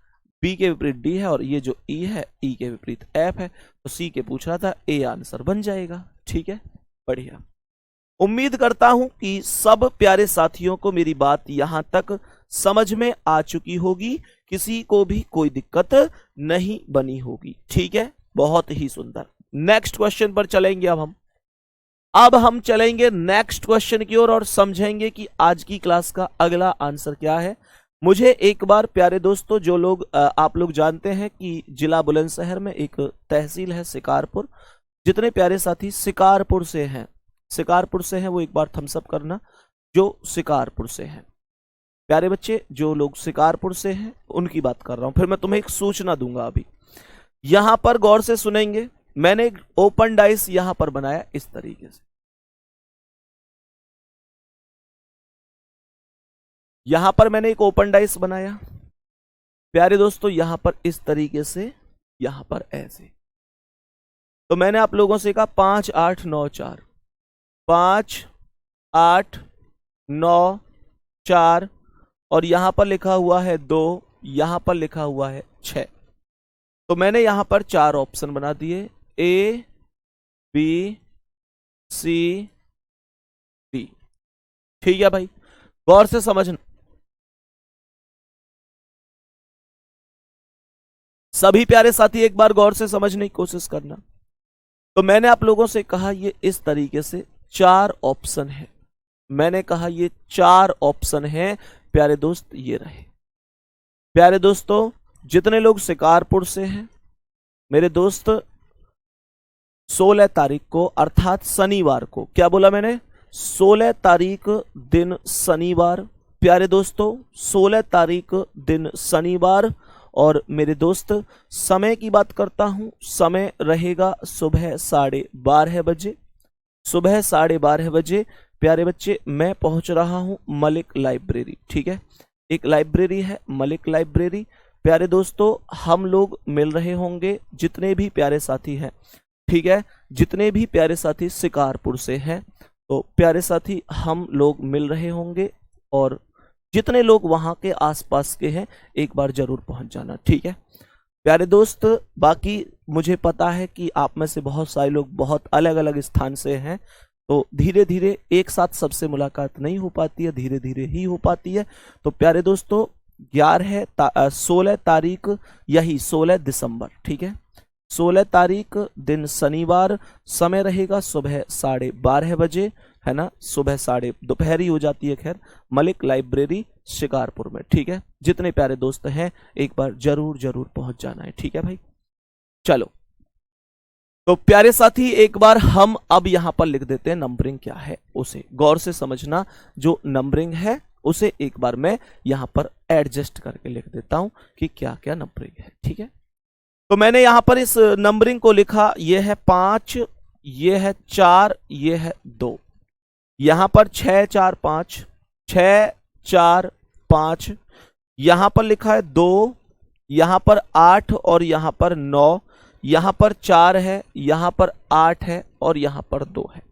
Speaker 1: बी के विपरीत डी है, और ये जो ई है ई के विपरीत एफ है। तो सी के पूछ रहा था, ए आंसर बन जाएगा। ठीक है, बढ़िया। उम्मीद करता हूं कि सब प्यारे साथियों को मेरी बात यहां तक समझ में आ चुकी होगी, किसी को भी कोई दिक्कत नहीं बनी होगी। ठीक है, बहुत ही सुंदर। नेक्स्ट क्वेश्चन पर चलेंगे अब हम चलेंगे नेक्स्ट क्वेश्चन की ओर और समझेंगे कि आज की क्लास का अगला आंसर क्या है। मुझे एक बार प्यारे दोस्तों, जो लोग आप लोग जानते हैं कि जिला बुलंदशहर में एक तहसील है शिकारपुर, जितने प्यारे साथी शिकारपुर से हैं वो एक बार थम्स अप करना, जो शिकारपुर से हैं। प्यारे बच्चे, जो लोग शिकारपुर से हैं उनकी बात कर रहा हूं। फिर मैं तुम्हें एक सूचना दूंगा अभी, यहां पर गौर से सुनेंगे। मैंने एक ओपन डाइस यहां पर बनाया इस तरीके से, यहां पर मैंने एक ओपन डाइस बनाया प्यारे दोस्तों, यहां पर इस तरीके से, यहां पर ऐसे। तो मैंने आप लोगों से कहा 5 8 9 4, 5 8 9 4, और यहां पर लिखा हुआ है 2, यहां पर लिखा हुआ है 6। तो मैंने यहां पर 4 ऑप्शन बना दिए, ए बी सी डी। ठीक है भाई, गौर से समझना, सभी प्यारे साथी एक बार गौर से समझने की कोशिश करना। तो मैंने आप लोगों से कहा ये इस तरीके से 4 ऑप्शन है, मैंने कहा ये 4 ऑप्शन है प्यारे दोस्त, ये रहे। प्यारे दोस्तों, जितने लोग शिकारपुर से हैं मेरे दोस्त, 16 तारीख को अर्थात शनिवार को, क्या बोला मैंने, 16 तारीख दिन शनिवार प्यारे दोस्तों, 16 तारीख दिन शनिवार। और मेरे दोस्त, समय की बात करता हूं, समय रहेगा सुबह 12:30 बजे, सुबह 12:30 बजे प्यारे बच्चे मैं पहुंच रहा हूं मलिक लाइब्रेरी। ठीक है, एक लाइब्रेरी है मलिक लाइब्रेरी। प्यारे दोस्तों, हम लोग मिल रहे होंगे, जितने भी प्यारे साथी हैं, ठीक है, जितने भी प्यारे साथी शिकारपुर से हैं, तो प्यारे साथी हम लोग मिल रहे होंगे, और जितने लोग वहां के आसपास के हैं एक बार जरूर पहुंच जाना। ठीक है प्यारे दोस्त, बाकी मुझे पता है कि आप में से बहुत सारे लोग बहुत अलग अलग स्थान से हैं, तो धीरे धीरे एक साथ सबसे मुलाकात नहीं हो पाती है, धीरे धीरे ही हो पाती है। तो प्यारे दोस्तों, 16 तारीख, यही 16 दिसंबर, ठीक है, 16 तारीख दिन शनिवार, समय रहेगा सुबह 12:30 बजे, है ना, सुबह दोपहर ही हो जाती है, खैर, मलिक लाइब्रेरी शिकारपुर में। ठीक है, जितने प्यारे दोस्त हैं एक बार जरूर जरूर पहुंच जाना है। ठीक है भाई, चलो तो प्यारे साथी, एक बार हम अब यहां पर लिख देते हैं नंबरिंग क्या है, उसे गौर से समझना। जो नंबरिंग है उसे एक बार मैं यहां पर एडजस्ट करके लिख देता हूं कि क्या क्या नंबरिंग है। ठीक है, तो मैंने यहां पर इस नंबरिंग को लिखा, यह है 5, यह है 4, यह है 2, यहां पर 6 4 5, 6 4 5, यहां पर लिखा है 2, यहां पर 8 और यहां पर 9, यहां पर 4 है, यहां पर 8 है और यहां पर 2 है।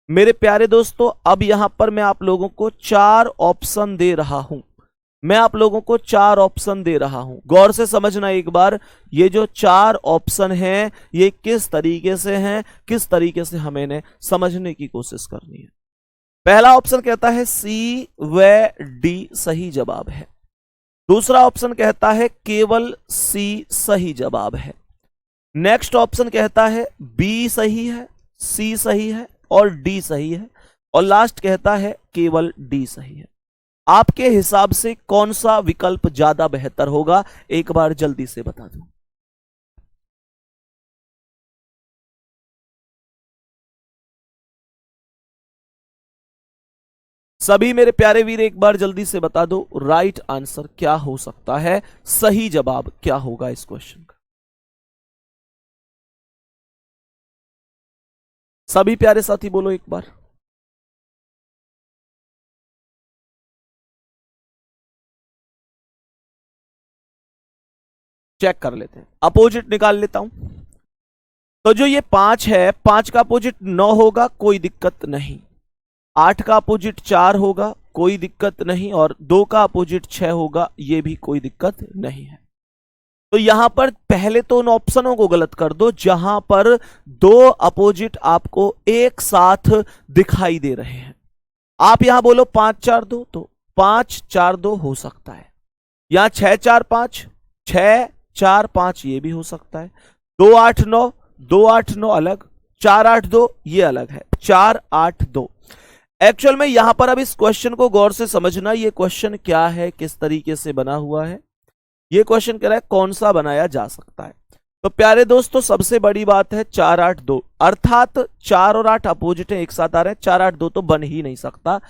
Speaker 1: मेरे प्यारे दोस्तों, अब यहां पर मैं आप लोगों को 4 ऑप्शन दे रहा हूं, मैं आप लोगों को 4 ऑप्शन दे रहा हूं, गौर से समझना एक बार। ये जो 4 ऑप्शन हैं ये किस तरीके से हैं, किस तरीके से हमें इन्हें समझने की कोशिश करनी है। पहला ऑप्शन कहता है सी व डी सही जवाब है, दूसरा ऑप्शन कहता है केवल सी सही जवाब है, नेक्स्ट ऑप्शन कहता है बी सही है, सी सही है और डी सही है, और लास्ट कहता है केवल डी सही है। आपके हिसाब से कौन सा विकल्प ज्यादा बेहतर होगा, एक बार जल्दी से बता दो। सभी मेरे प्यारे वीर एक बार जल्दी से बता दो, राइट आंसर क्या हो सकता है, सही जवाब क्या होगा इस क्वेश्चन का। सभी प्यारे साथी बोलो एक बार। चेक कर लेते हैं, अपोजिट निकाल लेता हूं। तो जो ये 5 है, 5 का अपोजिट 9 होगा, कोई दिक्कत नहीं। 8 का अपोजिट 4 होगा, कोई दिक्कत नहीं। और 2 का अपोजिट 6 होगा, ये भी कोई दिक्कत नहीं है। तो यहां पर पहले तो उन ऑप्शनों को गलत कर दो जहां पर 2 अपोजिट आपको एक साथ दिखाई दे रहे हैं। आप यहां बोलो 5 4 2, तो 5 4 2 हो सकता है। यहां 6 4 5, 6 4 5 ये भी हो सकता है। 2 8 9, 2 8 9 अलग, 4 8 2 ये अलग है, 4 8 2। एक्चुअल में यहां पर अब इस क्वेश्चन को गौर से समझना, ये क्वेश्चन क्या है, किस तरीके से बना हुआ है। ये क्वेश्चन कह रहा है कौन सा बनाया जा सकता है। तो प्यारे दोस्तों, सबसे बड़ी बात है 4 8 2, अर्थात 4 और 8 अपोजिट है, एक साथ आ रहे हैं। 4 8 2 तो बन ही नहीं सकता,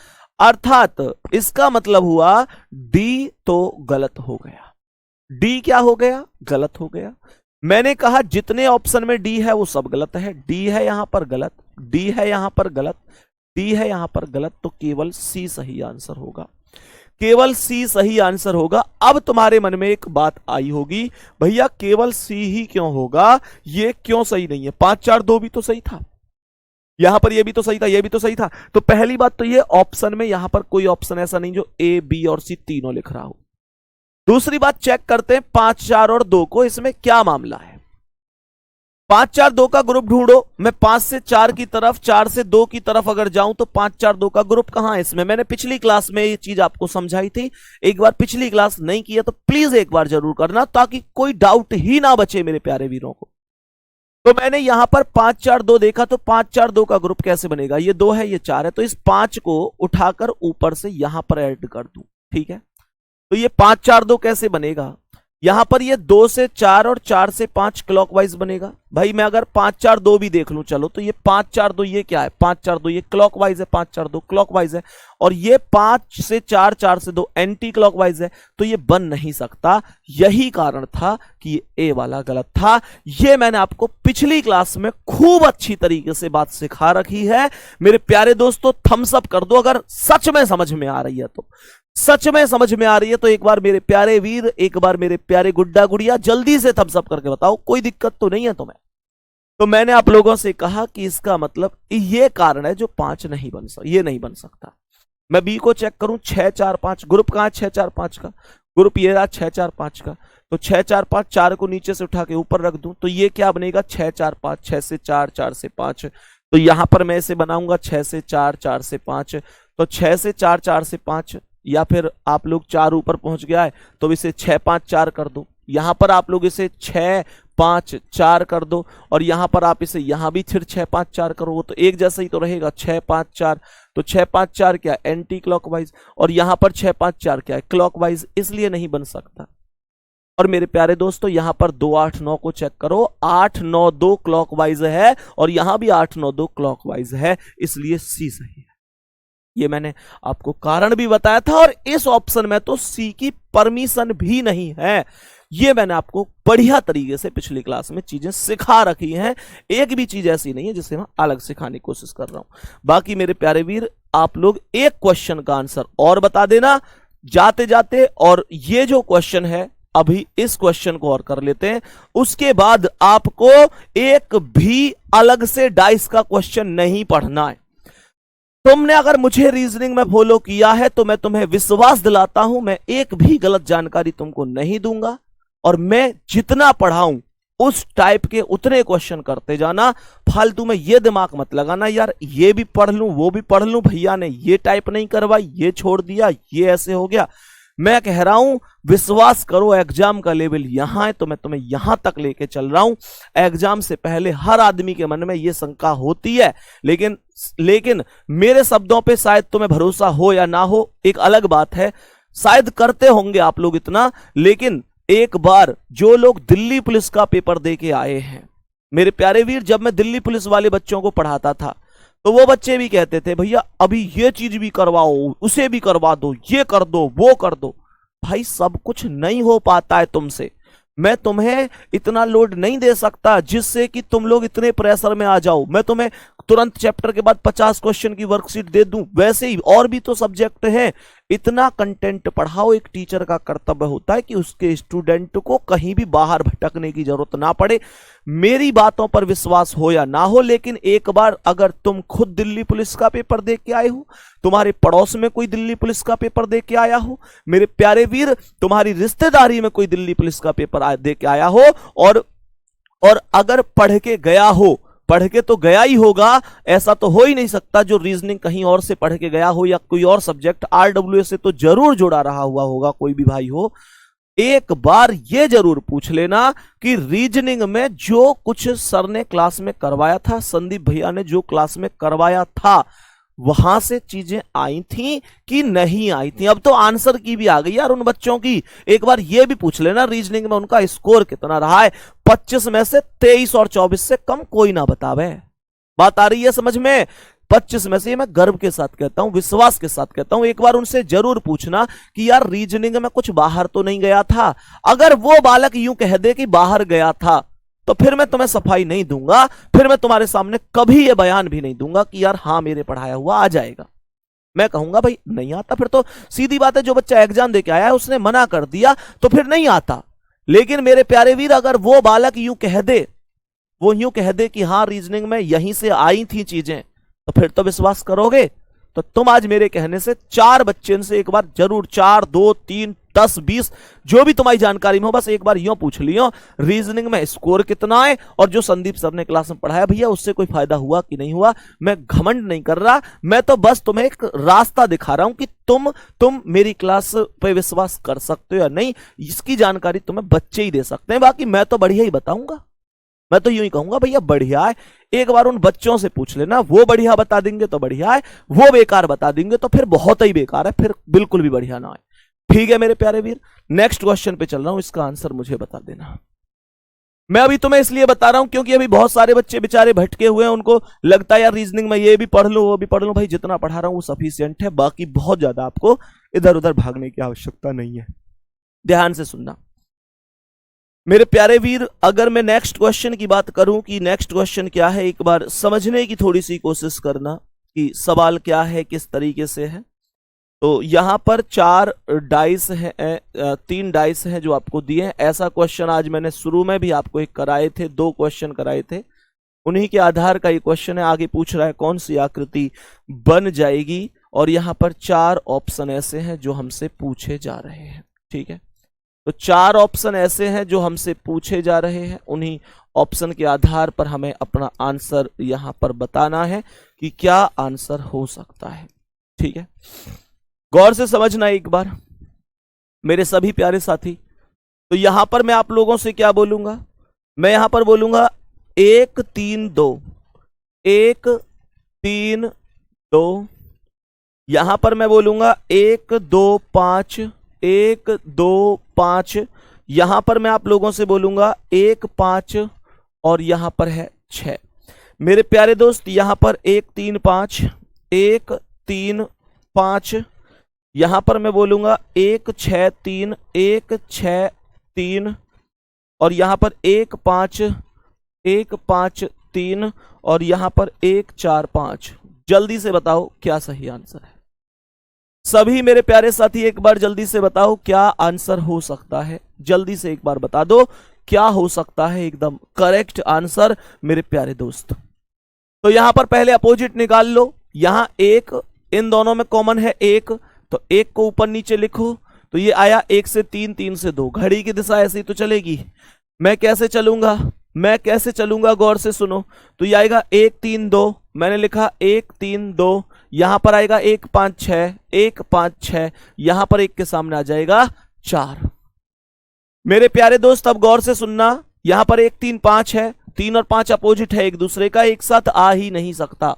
Speaker 1: अर्थात इसका मतलब हुआ डी तो गलत हो गया। डी क्या हो गया? गलत हो गया। मैंने कहा जितने ऑप्शन में डी है वो सब गलत है। डी है यहां पर गलत, डी है यहां पर गलत, डी है यहां पर गलत, तो केवल सी सही आंसर होगा, केवल सी सही आंसर होगा। अब तुम्हारे मन में एक बात आई होगी, भैया केवल सी ही क्यों होगा, ये क्यों सही नहीं है? 5 4 2 भी तो सही था, यहां पर ये भी तो सही था, ये भी तो सही था। तो पहली बात तो ये ऑप्शन में यहां पर कोई ऑप्शन ऐसा नहीं जो ए बी और सी तीनों लिख रहा हो। दूसरी बात चेक करते हैं 5 4 और 2 को, इसमें क्या मामला है। 5 4 2 का ग्रुप ढूंढो। मैं 5 से 4 की तरफ, 4 से 2 की तरफ अगर जाऊं तो 5 4 2 का ग्रुप कहां है इसमें? मैंने पिछली क्लास में ये चीज आपको समझाई थी। एक बार पिछली क्लास नहीं किया तो प्लीज एक बार जरूर करना, ताकि कोई डाउट ही ना बचे मेरे प्यारे वीरों को। तो मैंने यहां पर 5 4 2 देखा, तो 5 4 2 का ग्रुप कैसे बनेगा? ये 2 है, ये 4 है, तो इस 5 को उठाकर ऊपर से यहां पर ऐड कर दूं, ठीक है। तो ये 5 4 2 कैसे बनेगा? यहां पर ये 2 से 4 और 4 से 5 क्लॉकवाइज बनेगा। भाई मैं अगर 5 4 2 भी देख लूं, चलो, तो ये 5 4 2 ये क्या है? 5 4 2 ये क्लॉकवाइज है, 5 4 2 क्लॉकवाइज है, और ये 5 से 4 4 से 2 एंटी क्लॉकवाइज है, तो ये बन नहीं सकता। यही कारण था कि ये ए वाला गलत था। ये मैंने आपको पिछली क्लास में खूब अच्छी तरीके से बात सिखा रखी है। मेरे प्यारे दोस्तों, थम्स अप कर दो अगर सच में समझ में आ रही है तो। सच में समझ में आ रही है तो एक बार मेरे प्यारे वीर, एक बार मेरे प्यारे गुड्डा गुड़िया जल्दी से थम्स अप करके बताओ, कोई दिक्कत तो नहीं है तुम्हें? तो मैंने आप लोगों से कहा कि इसका मतलब ये कारण है जो 5 नहीं बन सकता, ये नहीं बन सकता। मैं बी को चेक करूं, 6 4 5 ग्रुप कहां है? 6 4 5 का ग्रुप ये रहा, 6 4 5 का। तो 6 4 5, 4 को नीचे से उठा के ऊपर रख दूं, तो ये क्या बनेगा? 6 4 5, 6 से 4, 4 से 5। तो यहां पर मैं इसे बनाऊंगा 6 से 4, 4 से 5। तो 6 से 4, 4 से 5, या फिर आप लोग 4 ऊपर पहुंच गया है तो इसे 6 5 4 कर दो। यहां पर आप लोग इसे 6 5 4 कर दो, और यहां पर आप इसे यहां भी फिर 6 5 4 करोगे तो एक जैसा ही तो रहेगा, 6 5 4। तो 6 5 4 क्या? Anti clockwise. और यहां पर 6 5 4 क्या है? क्लॉकवाइज, इसलिए नहीं बन सकता। और मेरे प्यारे दोस्तों, यहां पर 2 8 9 को चेक करो, 8 9 2 क्लॉकवाइज है, और यहां भी 8 9 2 क्लॉकवाइज है, इसलिए सी सही है। ये मैंने आपको कारण भी बताया था, और इस ऑप्शन में तो सी की परमिशन भी नहीं है। ये मैंने आपको बढ़िया तरीके से पिछली क्लास में चीजें सिखा रखी हैं। एक भी चीज ऐसी नहीं है जिसे मैं अलग सिखाने की कोशिश कर रहा हूं। बाकी मेरे प्यारे वीर, आप लोग एक क्वेश्चन का आंसर और बता देना जाते जाते, और ये जो क्वेश्चन है अभी इस क्वेश्चन को और कर लेते हैं, उसके बाद आपको एक भी अलग से डाइस का क्वेश्चन नहीं पढ़ना है। तुमने अगर मुझे रीजनिंग में फॉलो किया है तो मैं तुम्हें विश्वास दिलाता हूं, मैं एक भी गलत जानकारी तुमको नहीं दूंगा, और मैं जितना पढ़ाऊं उस टाइप के उतने क्वेश्चन करते जाना। फालतू में ये दिमाग मत लगाना यार ये भी पढ़ लूं वो भी पढ़ लूं, भैया ने ये टाइप नहीं करवाई, ये छोड़ दिया, ये ऐसे हो गया। मैं कह रहा हूं विश्वास करो, एग्जाम का लेवल यहां है तो मैं तुम्हें यहां तक लेके चल रहा हूं। एग्जाम से पहले हर आदमी के मन में यह शंका होती है, लेकिन मेरे शब्दों पे शायद तुम्हें भरोसा हो या ना हो, एक अलग बात है। शायद करते होंगे आप लोग इतना, लेकिन एक बार जो लोग दिल्ली पुलिस का पेपर दे के आए हैं, मेरे प्यारे वीर, जब मैं दिल्ली पुलिस वाले बच्चों को पढ़ाता था तो वो बच्चे भी कहते थे भैया अभी ये चीज भी करवाओ, उसे भी करवा दो, ये कर दो, वो कर दो। भाई सब कुछ नहीं हो पाता है तुमसे। मैं तुम्हें इतना लोड नहीं दे सकता जिससे कि तुम लोग इतने प्रेशर में आ जाओ। मैं तुम्हें तुरंत चैप्टर के बाद 50 क्वेश्चन की वर्कशीट दे दूं, वैसे ही और भी तो सब्जेक्ट हैं। इतना कंटेंट पढ़ाओ। एक टीचर का कर्तव्य होता है कि उसके स्टूडेंट को कहीं भी बाहर भटकने की जरूरत ना पड़े। मेरी बातों पर विश्वास हो या ना हो, लेकिन एक बार अगर तुम खुद दिल्ली पुलिस का पेपर दे के आए हो, तुम्हारे पड़ोस में कोई दिल्ली पुलिस का पेपर दे के आया हो, मेरे प्यारे वीर तुम्हारी रिश्तेदारी में कोई दिल्ली पुलिस का पेपर दे के आया हो, और अगर पढ़ के गया हो, पढ़ के तो गया ही होगा, ऐसा तो हो ही नहीं सकता जो रीजनिंग कहीं और से पढ़ के गया हो या कोई और सब्जेक्ट आरडब्ल्यूएस से तो जरूर जुड़ा रहा हुआ होगा, कोई भी भाई हो। एक बार ये जरूर पूछ लेना कि रीजनिंग में जो कुछ सर ने क्लास में करवाया था, संदीप भैया ने जो क्लास में करवाया था, वहां से चीजें आई थी कि नहीं आई थी? अब तो आंसर की भी आ गई यार उन बच्चों की। एक बार ये भी पूछ लेना रीजनिंग में उनका स्कोर कितना रहा है। 25 में से 23 और 24 से कम कोई ना बतावे। बात आ रही है समझ में? 25 में से मैं गर्व के साथ कहता हूं, विश्वास के साथ कहता हूं, एक बार उनसे जरूर पूछना कि यार रीजनिंग में कुछ बाहर तो नहीं गया था। अगर वो बालक यूं कह दे कि बाहर गया था तो फिर मैं तुम्हें सफाई नहीं दूंगा, फिर मैं तुम्हारे सामने कभी यह बयान भी नहीं दूंगा कि यार हां मेरे पढ़ाया हुआ आ जाएगा। मैं कहूंगा भाई नहीं आता, फिर तो सीधी बात है, जो बच्चा एग्जाम देके आया है उसने मना कर दिया तो फिर नहीं आता। लेकिन मेरे प्यारे वीर, अगर वो बालक यूं कह दे, वो यूं कह दे कि हां रीजनिंग में यहीं से आई थी चीजें, तो फिर तो विश्वास करोगे। तो तुम आज मेरे कहने से 4 बच्चे से एक बार जरूर, 4, 2, 3, 10, 20 जो भी तुम्हारी जानकारी में हो, बस एक बार यूं पूछ लियो रीजनिंग में स्कोर कितना है, और जो संदीप सर ने क्लास में पढ़ाया भैया उससे कोई फायदा हुआ कि नहीं हुआ। मैं घमंड नहीं कर रहा, मैं तो बस तुम्हें एक रास्ता दिखा रहा हूं कि तुम मेरी क्लास पे विश्वास कर सकते हो या नहीं, इसकी जानकारी तुम्हें बच्चे ही दे सकते हैं। बाकी मैं तो बढ़िया ही बताऊंगा, मैं तो यूं ही कहूंगा भैया बढ़िया है। एक बार उन बच्चों से पूछ लेना, वो बढ़िया बता देंगे तो बढ़िया है, वो बेकार बता देंगे तो फिर बहुत ही बेकार है, फिर बिल्कुल भी बढ़िया ना है। ठीक है मेरे प्यारे वीर, नेक्स्ट क्वेश्चन पे चल रहा हूं, इसका आंसर मुझे बता देना। मैं अभी तुम्हें इसलिए बता रहा हूं क्योंकि अभी बहुत सारे बच्चे बेचारे भटके हुए हैं, उनको लगता है यार रीजनिंग में ये भी पढ़ लो वो भी पढ़ लो। भाई जितना पढ़ा रहा हूं वो सफिशिएंट है, बाकी बहुत ज्यादा आपको इधर उधर भागने की आवश्यकता नहीं है। ध्यान से सुनना मेरे प्यारे वीर। अगर मैं नेक्स्ट क्वेश्चन की बात करूं कि नेक्स्ट क्वेश्चन क्या है, एक बार समझने की थोड़ी सी कोशिश करना कि सवाल क्या है, किस तरीके से है। तो यहां पर 4 डाइस है, 3 डाइस हैं जो आपको दिए हैं। ऐसा क्वेश्चन आज मैंने शुरू में भी आपको एक कराए थे, 2 क्वेश्चन कराए थे, उन्हीं के आधार का ये क्वेश्चन है। आगे पूछ रहा है कौन सी आकृति बन जाएगी, और यहां पर 4 ऑप्शन ऐसे हैं जो हमसे पूछे जा रहे हैं। ठीक है, तो 4 ऑप्शन ऐसे हैं जो हमसे पूछे जा रहे हैं, उन्हीं ऑप्शन के आधार पर हमें अपना आंसर यहां पर बताना है कि क्या आंसर हो सकता है। ठीक है, गौर से समझना एक बार मेरे सभी प्यारे साथी। तो यहां पर मैं आप लोगों से क्या बोलूंगा, मैं यहां पर बोलूंगा 1 3 2, 1 3 2, यहां पर मैं बोलूंगा 1 2 5, 1 2 5, यहां पर मैं आप लोगों से बोलूंगा 1 5, और यहां पर है 6। मेरे प्यारे दोस्त यहां पर 1 3 5, 1 3 5, यहां पर मैं बोलूंगा 1 6 3, 1 6 3, और यहां पर 1 5, 1 5 3, और यहां पर 1 4 5। जल्दी से बताओ क्या सही आंसर है। सभी मेरे प्यारे साथी एक बार जल्दी से बताओ क्या आंसर हो सकता है, जल्दी से एक बार बता दो क्या हो सकता है एकदम करेक्ट आंसर मेरे प्यारे दोस्त। तो यहां पर पहले अपोजिट निकाल लो, यहां 1 इन दोनों में कॉमन है 1, तो 1 को ऊपर नीचे लिखो, तो ये आया 1 से 3, 3 से 2। घड़ी की दिशा ऐसी तो चलेगी, मैं कैसे चलूंगा गौर से सुनो। तो ये आएगा 1 3 2, मैंने लिखा 1 3 2, यहां पर आएगा 1 5 6, 1 5 6, यहां पर 1 के सामने आ जाएगा 4। मेरे प्यारे दोस्त अब गौर से सुनना, यहां पर 1 3 5 है, 3 और 5 अपोजिट है एक दूसरे का, एक साथ आ ही नहीं सकता।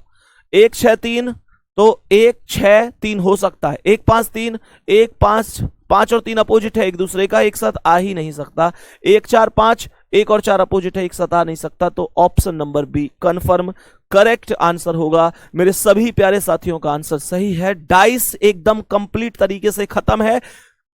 Speaker 1: 1 6 3, तो 1 6 3 हो सकता है, 1 5 3, 1 5, 5 और 3 अपोजिट है एक दूसरे का, एक साथ आ ही नहीं सकता। 1 4 5, 1 और 4 अपोजिट है, एक साथ आ नहीं सकता। तो option number B confirm correct answer होगा। मेरे सभी प्यारे साथियों का आंसर सही है। डाइस एकदम कंप्लीट तरीके से खत्म है,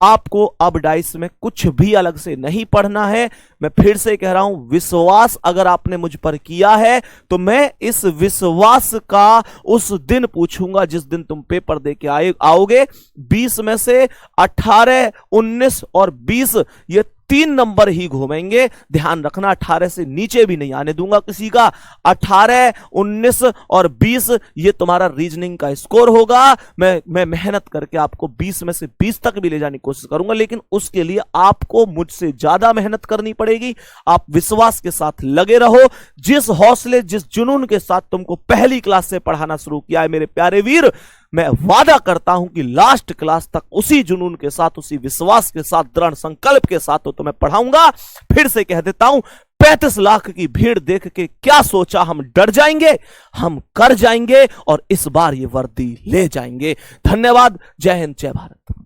Speaker 1: आपको अब डाइस में कुछ भी अलग से नहीं पढ़ना है। मैं फिर से कह रहा हूं, विश्वास अगर आपने मुझ पर किया है तो मैं इस विश्वास का उस दिन पूछूंगा जिस दिन तुम पेपर दे के आओगे। 20 में से 18, 19 और 20 ये 3 नंबर ही घूमेंगे। ध्यान रखना 18 से नीचे भी नहीं आने दूंगा किसी का। 18, 19 और 20 ये तुम्हारा रीजनिंग का स्कोर होगा। मैं मेहनत करके आपको 20 में से 20 तक भी ले जाने की कोशिश करूंगा, लेकिन उसके लिए आपको मुझसे ज्यादा मेहनत करनी पड़ेगी। आप विश्वास के साथ लगे रहो। जिस हौसले जिस जुनून के साथ तुमको पहली क्लास से पढ़ाना शुरू किया है मेरे प्यारे वीर, मैं वादा करता हूं कि लास्ट क्लास तक उसी जुनून के साथ, उसी विश्वास के साथ, दृढ़ संकल्प के साथ तो मैं पढ़ाऊंगा। फिर से कह देता हूं, 35 लाख की भीड़ देख के क्या सोचा, हम डर जाएंगे, हम कर जाएंगे और इस बार ये वर्दी ले जाएंगे। धन्यवाद। जय हिंद, जय भारत।